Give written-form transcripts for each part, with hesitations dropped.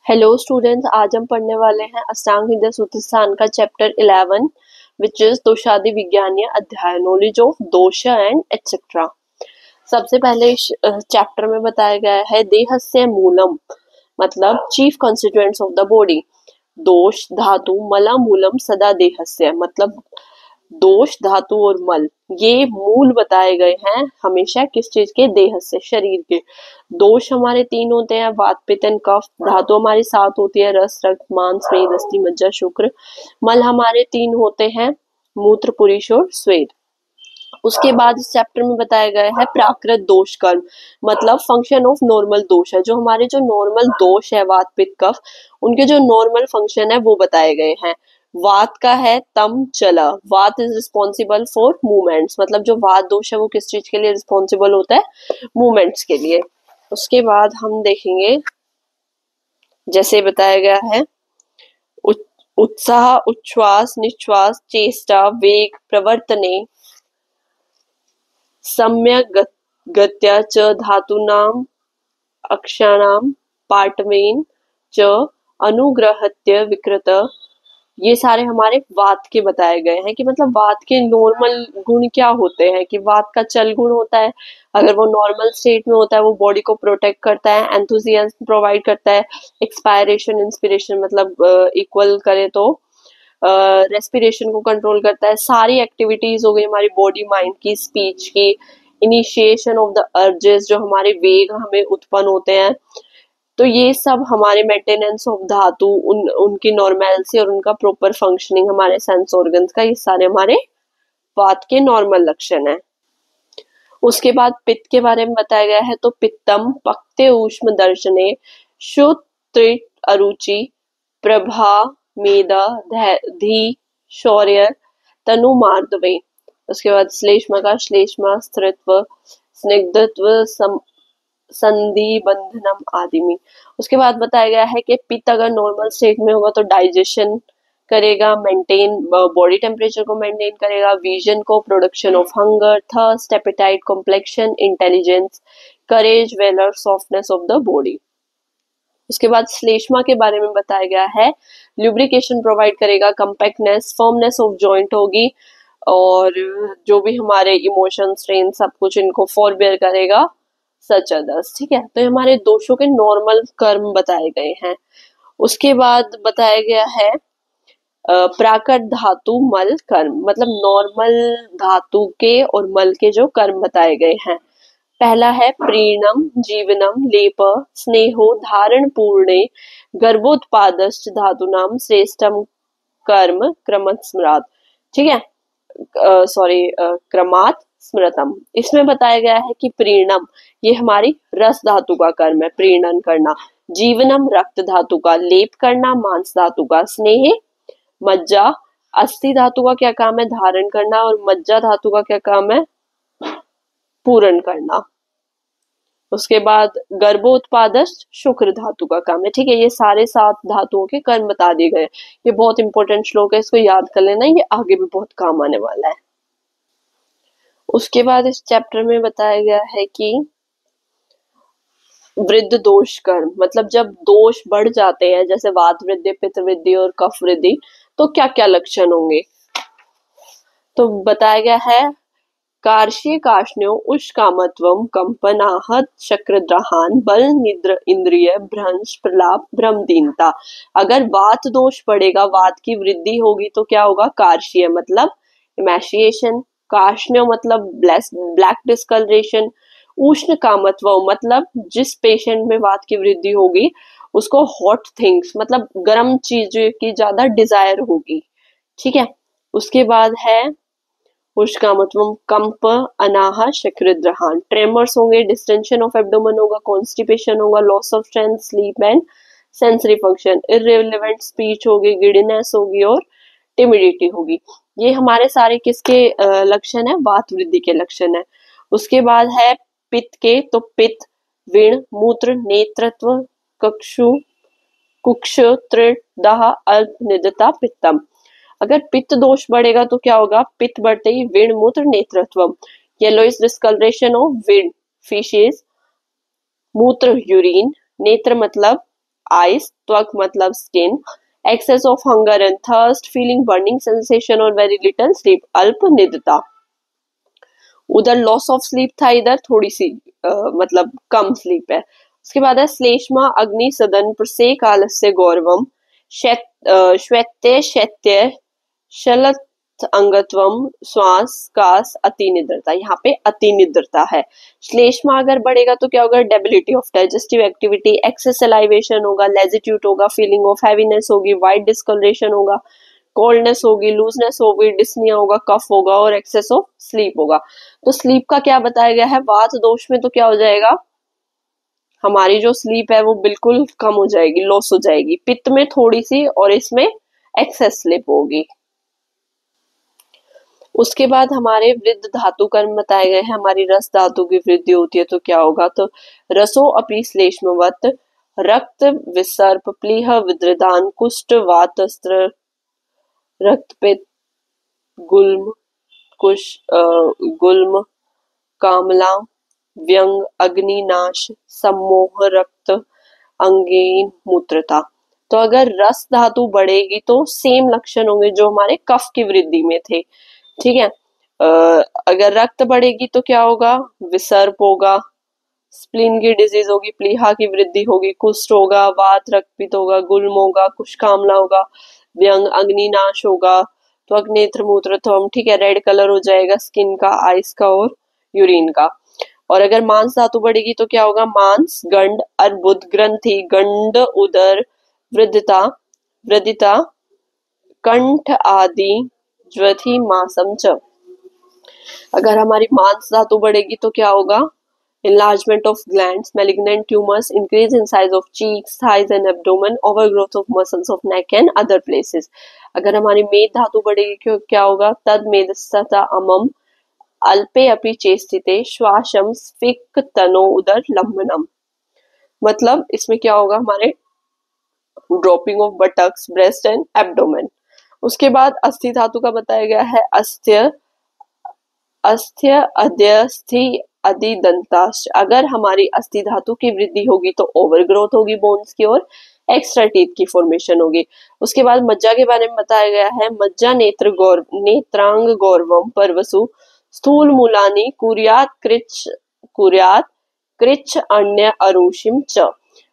Hello students, आज हम पढ़ने वाले हैं अष्टांग हृदय सूत्रस्थान का चैप्टर 11 विच इज दोषादि विज्ञानीय अध्याय नॉलेज ऑफ दोष एंड एटसेट्रा। सबसे पहले इस चैप्टर में बताया गया है देहस्य मूलम मतलब chief constituents of the body. दोष धातु मला मूलम सदा देहस्य मतलब दोष धातु और मल ये मूल बताए गए हैं हमेशा किस चीज के, देह से, शरीर के। दोष हमारे तीन होते हैं, वात पित्त एंड कफ। धातु हमारी 7 होती है, रस रक्त मांस मेद अस्थि मज्जा शुक्र। मल हमारे 3 होते हैं, मूत्र पुरुष और स्वेद। उसके बाद इस चैप्टर में बताया गया है प्राकृत दोष कर्म मतलब फंक्शन ऑफ नॉर्मल दोष है। जो हमारे जो नॉर्मल दोष है वात पित्त कफ, उनके जो नॉर्मल फंक्शन है वो बताए गए हैं। वात का है तम चला, वात इज रिस्पॉन्सिबल फॉर मूवमेंट्स मतलब जो वात दोष है वो किस चीज के लिए रिस्पॉन्सिबल होता है, मूवमेंट्स के लिए। उसके बाद हम देखेंगे जैसे बताया गया है उत्साह उच्छ्वास निश्वास चेष्टा वेग प्रवर्तने सम्यक गत्या च धातूनाम अक्षाणाम पाठवेन च अनुग्रहत्य विकृत। ये सारे हमारे वात के बताए गए हैं कि मतलब वात के नॉर्मल गुण क्या होते हैं, कि वात का चल गुण होता है, अगर वो नॉर्मल स्टेट में होता है वो बॉडी को प्रोटेक्ट करता है, एंथुजियाज्म प्रोवाइड करता है, एक्सपायरेशन इंस्पिरेशन मतलब इक्वल करे तो रेस्पिरेशन को कंट्रोल करता है। सारी एक्टिविटीज हो गई हमारी बॉडी माइंड की, स्पीच की, इनिशिएशन ऑफ द अर्जेस जो हमारे वेग हमें उत्पन्न होते हैं, तो ये सब हमारे मेंटेनेंस ऑफ धातु उनकी नॉर्मैलिटी और उनका प्रॉपर फंक्शनिंग हमारे सेंस ऑर्गन्स का, ये सारे हमारे वात के नॉर्मल लक्षण है। उसके बाद पित्त के बारे में बताया गया है तो पित्तम पक्ते ऊष्म दर्शने शुत्रिट अरुचि प्रभा मेदा धी शौर्य तनु मार्दवे। उसके बाद श्लेष्मा का श्लेष्मा स्त्रित्व स्निग्धत्व संधि बंधनम आदि में। उसके बाद बताया गया है कि पित्त अगर नॉर्मल स्टेट में होगा तो डाइजेशन करेगा, मेंटेन बॉडी टेम्परेचर को मेंटेन करेगा, विजन को, production of hunger, thirst, appetite, complexion, intelligence, courage, valour, softness of the body. उसके बाद श्लेष्मा के बारे में बताया गया है ल्यूब्रिकेशन प्रोवाइड करेगा, कंपैक्टनेस, फर्मनेस ऑफ जॉइंट होगी, और जो भी हमारे इमोशन स्ट्रेन सब कुछ इनको फॉरबेयर करेगा, सच अदर्स। ठीक है, तो हमारे दोषों के नॉर्मल कर्म बताए गए हैं। उसके बाद बताया गया है प्राकृत धातु मल कर्म मतलब नॉर्मल धातु के और मल के जो कर्म बताए गए हैं। पहला है प्रीणम जीवनम लेप स्नेहो धारण पूर्णे गर्भोत्पादश्च धातुनाम श्रेष्ठम कर्म क्रमत् स्मरात्। ठीक है, क्रमात् स्मृतम। इसमें बताया गया है कि प्रीणम ये हमारी रस धातु का कर्म है, प्रीणन करना। जीवनम रक्त धातु का, लेप करना मांस धातु का, स्नेह मज्जा अस्थि धातु का क्या काम है, धारण करना, और मज्जा धातु का क्या काम है, पूर्ण करना। उसके बाद गर्भोत्पादश शुक्र धातु का काम है। ठीक है, ये सारे 7 धातुओं के कर्म बता दिए गए। ये बहुत इंपॉर्टेंट श्लोक है, इसको याद कर लेना, ये आगे भी बहुत काम आने वाला है। उसके बाद इस चैप्टर में बताया गया है कि वृद्ध दोष कर्म मतलब जब दोष बढ़ जाते हैं, जैसे वात वृद्धि, पित्त वृद्धि और कफ वृद्धि, तो क्या क्या लक्षण होंगे। तो बताया गया है कार्ष्य काष्ण्यो उष्कामत्वम कंपनाहत चक्रद्रहान बल निद्र इंद्रिय भ्रंश प्रलाप भ्रमदीनता। अगर वात दोष पड़ेगा, वात की वृद्धि होगी तो क्या होगा, कार्ष्य मतलब इमैशिएशन, काष्ण्य मतलब ब्लैक डिस्कलरेशन, उष्ण कामत्व मतलब जिस पेशेंट में वात की वृद्धि होगी उसको हॉट थिंग्स मतलब गर्म चीजों की ज्यादा डिजायर होगी। ठीक है, उसके बाद है उसका मतलब कंप अनाह शक्रद्रहान, ट्रेमर्स होंगे, डिस्टेंशन ऑफ एब्डोमेन होगा, कॉन्स्टिपेशन होगा, loss of strength, sleep and sensory function, irrelevant speech होगी, गिडीनेस होगी और टिमिडिटी होगी। ये हमारे सारे किसके लक्षण है, वात वृद्धि के लक्षण है। उसके बाद है पित्त के, तो पित्त विण मूत्र नेत्रत्व कक्षु कुक्ष तृण दाह अल्प निदता पित्तम। अगर पित्त दोष बढ़ेगा तो क्या होगा, पित्त बढ़ते ही विण मूत्र नेत्रत्व, येलोइश डिस्कलरेशन ऑफ विण फिशेस, मूत्र यूरिन, नेत्र मतलब आइस, त्वक मतलब skin, excess of hunger and thirst, feeling burning sensation और वेरी लिटल स्लीप, अल्प निद्रता। उधर लॉस ऑफ स्लीप था, इधर थोड़ी सी मतलब कम स्लीप है। उसके बाद है श्लेष्मा अग्नि सदन प्रसे कालस्य गौरवम, श्वेत्य शैत्य शलत अंगत्वम, श्वास कास अति निद्रता। यहाँ पे अति निद्रता है। श्लेष्मा अगर बढ़ेगा तो क्या होगा, debility of digestive activity, excess salivation होगा, लेजिट्यूड होगा, फीलिंग ऑफ हैवीनेस होगी, वाइट डिस्कलरेशन होगा, कोल्डनेस होगी, लूजनेस होगी, डिस्निया होगा, कफ होगा और एक्सेस ऑफ स्लीप होगा। तो स्लीप का क्या बताया गया है, वात दोष में तो क्या हो जाएगा, हमारी जो स्लीप है वो बिल्कुल कम हो जाएगी, लॉस हो जाएगी। पित्त में थोड़ी सी और इसमें एक्सेस स्लीप होगी। उसके बाद हमारे वृद्ध धातु कर्म बताए गए हैं। हमारी रस धातु की वृद्धि होती है तो क्या होगा, तो रसो अपि श्लेष्मवत, रक्त विसर्प प्लीह विद्रदान कुष्ठ वातस्त्र रक्तपित्त गुल्म कुश गुल्म कामला व्यंग अग्निनाश सम्मोह रक्त अंगेन मूत्रता। तो अगर रस धातु बढ़ेगी तो सेम लक्षण होंगे जो हमारे कफ की वृद्धि में थे, ठीक है। अगर रक्त बढ़ेगी तो क्या होगा, विसर्प होगा, स्प्लीन की डिजीज होगी, प्लीहा की वृद्धि होगी, कुष्ठ होगा, वात रक्तपित्त होगा, गुल्म होगा, कुशकामला होगा, व्यंग अग्निनाश होगा, तो अग्नेत्र मूत्रत्वम, ठीक है, रेड कलर हो जाएगा स्किन का, आइस का और यूरिन का। और अगर मांस धातु बढ़ेगी तो क्या होगा, मांस गंड अर्बुद ग्रंथि गंड उदर वृद्धता वृद्धिता कंठ आदि ज्वथि मासम च। अगर हमारी मांस धातु बढ़ेगी तो क्या होगा, enlargement of glands, malignant tumors, increase in size of cheeks, thighs and abdomen, overgrowth of muscles of neck and other places. अगर हमारी मेद धातु बढ़ेगी क्या होगा, तद मेदस्तता अमम अल्पे अपि चेष्टिते श्वासम स्फिक तनो उदर लंबनम। मतलब इसमें क्या होगा, हमारे dropping of buttocks, breast and abdomen. उसके बाद अस्थि धातु का बताया गया है, अस्त्य अस्त्य अध्यस्थि अधिदंताश्च। अगर हमारी अस्थि धातु की वृद्धि होगी तो ओवरग्रोथ होगी बोन्स की और एक्स्ट्रा टीथ की फॉर्मेशन होगी। उसके बाद मज्जा के बारे में बताया गया है, मज्जा नेत्रांग गौरवम परवसु स्थूल मूलानी कुर्यात कृच्छ अन्य अरुषिम च।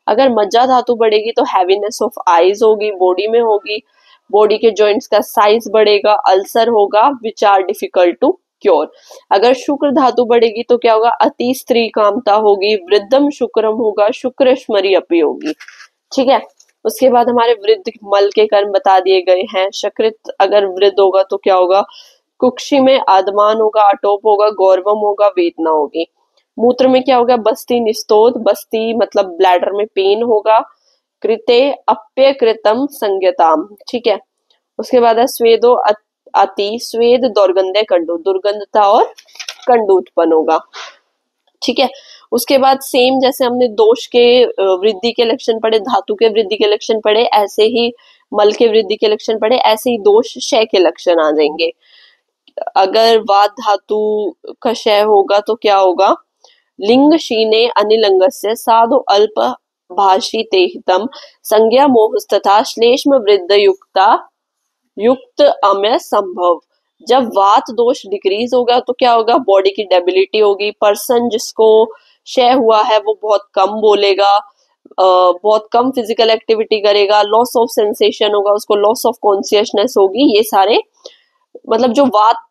अगर मज्जा धातु बढ़ेगी तो हैवीनेस ऑफ आईज होगी, बॉडी में होगी, बॉडी के जॉइंट्स का साइज बढ़ेगा, अल्सर होगा which are difficult to cure. अगर शुक्र धातु बढ़ेगी तो क्या होगा, अति स्त्री कामता होगी, वृद्धम शुक्रम होगा, शुक्र स्मरी अपी होगी, ठीक है। उसके बाद हमारे वृद्ध मल के कर्म बता दिए गए हैं। शकृत अगर वृद्ध होगा तो क्या होगा, कुक्षी में आदमान होगा, अटोप होगा, गौरवम होगा, वेदना होगी। मूत्र में क्या होगा, बस्ती निस्तोद, बस्ती मतलब ब्लैडर में पेन होगा, कृते अप्य कृतम संज्ञताम, ठीक है। उसके बाद है स्वेदो अति स्वेद दुर्गंधे कंडू, दुर्गंधता और कंडू उत्पन्न होगा, ठीक है। उसके बाद सेम जैसे हमने दोष के वृद्धि के लक्षण पढ़े, धातु के वृद्धि के लक्षण पढ़े, ऐसे ही मल के वृद्धि के लक्षण पढ़े, ऐसे ही दोष क्षय के लक्षण आ जाएंगे। अगर वात धातु का क्षय होगा तो क्या होगा, लिंग शीने अनिलंगस्य साधु अल्प भाषी तेहितम संज्ञा मोहस्तथा श्लेष्म वृद्ध युक्त अम्य संभव। जब वात दोष डिक्रीज होगा तो क्या होगा, बॉडी की डेबिलिटी होगी, पर्सन जिसको क्षय हुआ है वो बहुत कम बोलेगा, बहुत कम फिजिकल एक्टिविटी करेगा, लॉस ऑफ सेंसेशन होगा, उसको लॉस ऑफ कॉन्शियसनेस होगी। ये सारे मतलब जो वात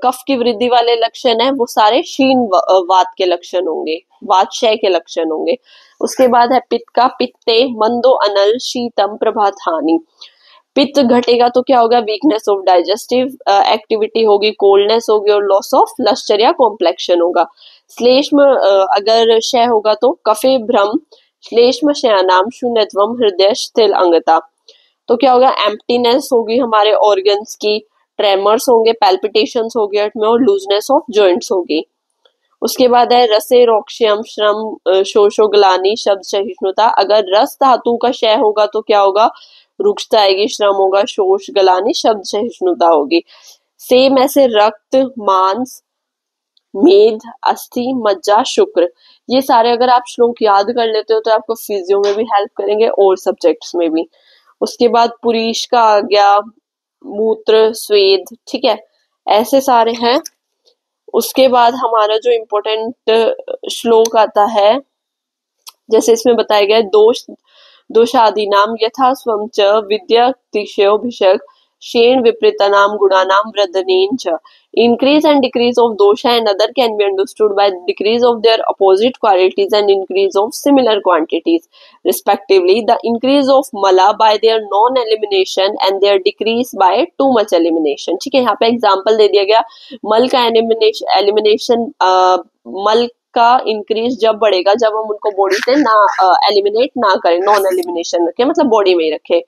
कफ की वृद्धि वाले लक्षण है वो सारे क्षीण वात के लक्षण होंगे, वात क्षय के लक्षण होंगे। उसके बाद है पित्त का, पित्ते मंदो अनल शीतम प्रभात हानि। पित्त घटेगा तो क्या होगा, वीकनेस ऑफ डाइजेस्टिव एक्टिविटी होगी, कोल्डनेस होगी और लॉस ऑफ लस्टर या कॉम्प्लेक्शन होगा। श्लेष्म अगर क्षय होगा तो कफे भ्रम श्लेष्म शयानाम शून्यत्वम हृदय स्थिल अंगता। तो क्या होगा, एम्प्टीनेस होगी हमारे ऑर्गन्स की, ट्रेमर्स होंगे, पैल्पिटेशंस होगी हार्ट में और लूजनेस ऑफ जॉइंट्स होगी। उसके बाद है रसे रोक्ष्यम श्रम शोषो ग्लानि शब्द सहिष्णुता। अगर रस धातु का क्षय होगा तो क्या होगा, रुक्षता आएगी, श्रम होगा, शोष गलानी शब्द सहिष्णुता होगी। सेम ऐसे रक्त मांस मेद, अस्थि, मज्जा, शुक्र। ये सारे अगर आप श्लोक याद कर लेते हो तो आपको फिजियो में भी हेल्प करेंगे और सब्जेक्ट्स में भी। उसके बाद पुरीश का आ गया, मूत्र, स्वेद, ठीक है, ऐसे सारे हैं। उसके बाद हमारा जो इम्पोर्टेंट श्लोक आता है, जैसे इसमें बताया गया है, दोषादीनाम यथा स्वं च विद्यातिशयोभिषेक शेण विपरीतानाम गुणानाम वृद्धनेन च। Increase and decrease of dosha and other can be understood by decrease of their opposite qualities and increase of similar quantities respectively. The increase of mala by their non-elimination and their decrease by too much elimination. ठीक है, यहाँ पे example दे दिया गया मल का elimination, मल का इंक्रीज जब बढ़ेगा जब हम उनको बॉडी से ना एलिमिनेट ना करें, नॉन एलिमिनेशन रखें, मतलब बॉडी में ही रखें।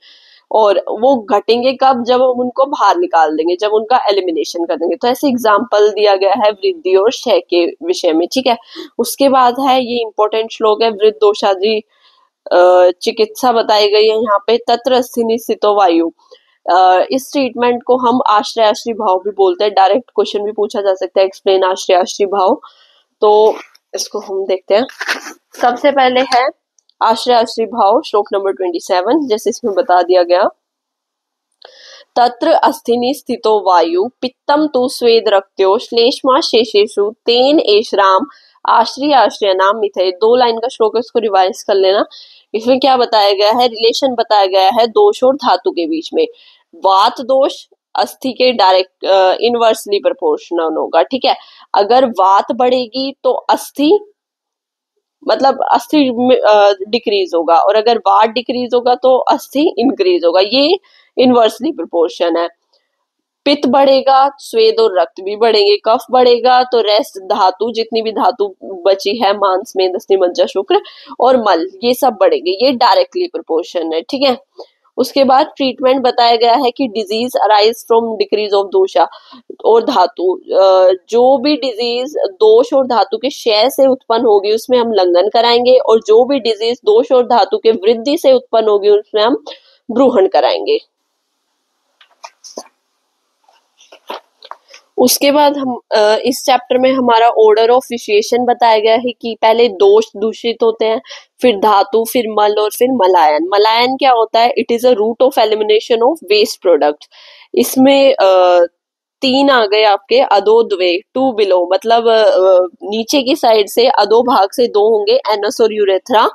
और वो घटेंगे कब, जब हम उनको बाहर निकाल देंगे, जब उनका एलिमिनेशन कर देंगे। तो ऐसे एग्जाम्पल दिया गया है वृद्धि और क्षय के विषय में, ठीक है। उसके बाद है ये इंपॉर्टेंट श्लोक है, वृद्ध दोषादि चिकित्सा बताई गई है यहाँ पे। तत्र स्थिनि स्थितो वायु, इस ट्रीटमेंट को हम आश्रय आश्रय भाव भी बोलते हैं। डायरेक्ट क्वेश्चन भी पूछा जा सकता है, एक्सप्लेन आश्रय आश्रय भाव। तो इसको हम देखते हैं। सबसे पहले है आश्रय आश्रय भाव, श्लोक नंबर 27, जैसे इसमें बता दिया गया, तत्र अस्थिनि स्थितो वायु पित्तम तु स्वेद रक्त्यो श्लेष्मा शेषेषु तेन एशराम आश्रय आश्रय नाम मिथे। 2 लाइन का श्लोक है, इसको रिवाइज कर लेना। इसमें क्या बताया गया है, रिलेशन बताया गया है दोष और धातु के बीच में। वात दोष अस्थि के डायरेक्ट इनवर्सली प्रोपोर्शनल होगा, ठीक है। अगर वात बढ़ेगी तो अस्थि, मतलब अस्थि डिक्रीज होगा, और अगर वात डिक्रीज होगा तो अस्थि इंक्रीज होगा। ये इनवर्सली प्रोपोर्शन है। पित्त बढ़ेगा, स्वेद और रक्त भी बढ़ेंगे। कफ बढ़ेगा तो रेस्ट धातु, जितनी भी धातु बची है मांस में, दस्ती, मज्जा, शुक्र और मल, ये सब बढ़ेंगे। ये डायरेक्टली प्रोपोर्शन है, ठीक है। उसके बाद ट्रीटमेंट बताया गया है कि disease arise from decrease of dosha और धातु। जो भी डिजीज दोष और धातु के क्षय से उत्पन्न होगी उसमें हम लंघन कराएंगे, और जो भी डिजीज दोष और धातु के वृद्धि से उत्पन्न होगी उसमें हम ब्रूहण कराएंगे। उसके बाद हम इस चैप्टर में हमारा ऑर्डर ऑफ विशेषण बताया गया है कि पहले दोष दूषित होते हैं, फिर धातु, फिर मल और फिर मलायन। मलायन क्या होता है, it is a route of elimination of waste product. इसमें 3 आ गए आपके, अधो द्वे, 2 बिलो, मतलब नीचे की साइड से अधो भाग से 2 होंगे, एनस और यूरेथ्रा।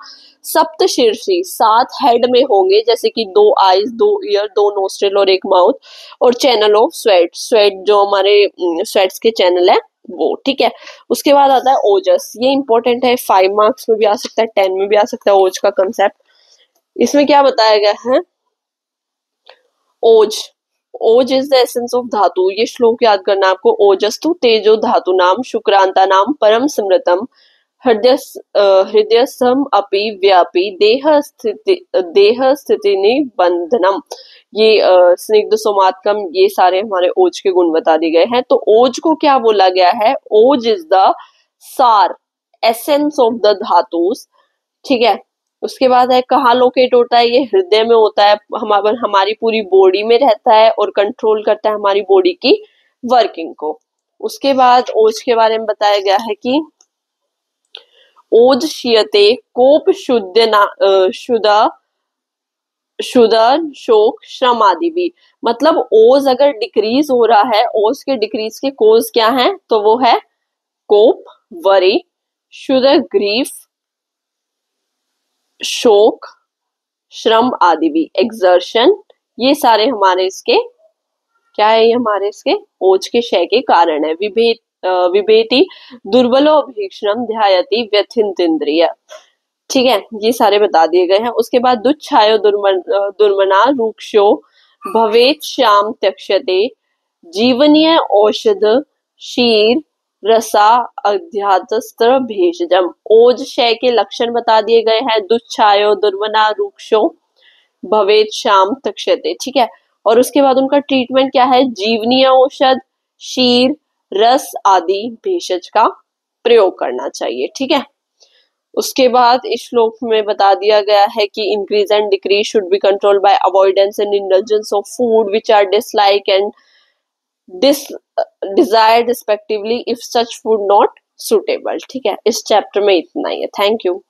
सप्त शीर्षी, 7 हेड में होंगे, जैसे कि 2 आईज, 2 ईयर, 2 नोस्ट्रिल और 1 माउथ। और चैनल ऑफ स्वेट, स्वेट जो हमारे स्वेट्स के चैनल है वो, ठीक है। उसके बाद आता है ओजस, ये इंपॉर्टेंट है, 5 मार्क्स में भी आ सकता है, 10 में भी आ सकता है, ओज का कंसेप्ट। इसमें क्या बताया गया है, ओज, ओज इज द एसेंस ऑफ धातु। ये श्लोक याद करना आपको, ओजस्तु तेजो धातु नाम शुक्रांता नाम परम स्मृतम हृदयस्थम अपि व्यापी देह स्थिति निबंधनम। ये स्निग्ध सोमात्कम, ये सारे हमारे ओज के गुण बता दिए गए हैं। तो ओज को क्या बोला गया है, ओज इज द सार, एसेंस ऑफ द धातुस, ठीक है। उसके बाद है कहाँ लोकेट होता है, ये हृदय में होता है, हमारी पूरी बॉडी में रहता है और कंट्रोल करता है हमारी बॉडी की वर्किंग को। उसके बाद ओज के बारे में बताया गया है कि ओजशीयते कोप शुद्ध शोक श्रम आदि भी। मतलब ओज अगर डिक्रीज हो रहा है, ओज के डिक्रीज के कोज क्या हैं, तो वो है कोप, वरी, शुद्ध ग्रीफ, शोक, श्रम आदि भी, एक्सर्शन। ये सारे हमारे इसके क्या है, ये हमारे इसके ओज के क्षय के कारण है। विभेति दुर्बलो भीषणम ध्यायति व्यथित इंद्रिय, ठीक है। ये सारे बता दिए गए हैं। उसके बाद दुच्छायो दुर्मना रूक्षो भवेत श्याम त्यक्षते जीवनीय औषध शीर रसा अध्यात्स्त्र भेषजम। ओज क्षय के लक्षण बता दिए गए हैं, दुच्छायो दुर्मना रूक्षो भवेत श्याम त्यक्षते, ठीक है। और उसके बाद उनका ट्रीटमेंट क्या है, जीवनीय औषध, शीर, रस आदि भेषज का प्रयोग करना चाहिए, ठीक है। उसके बाद इस श्लोक में बता दिया गया है कि increase and decrease should be controlled by avoidance and indulgence of food which are dislike and dis desired respectively if such food not suitable. ठीक है, इस चैप्टर में इतना ही है। Thank you.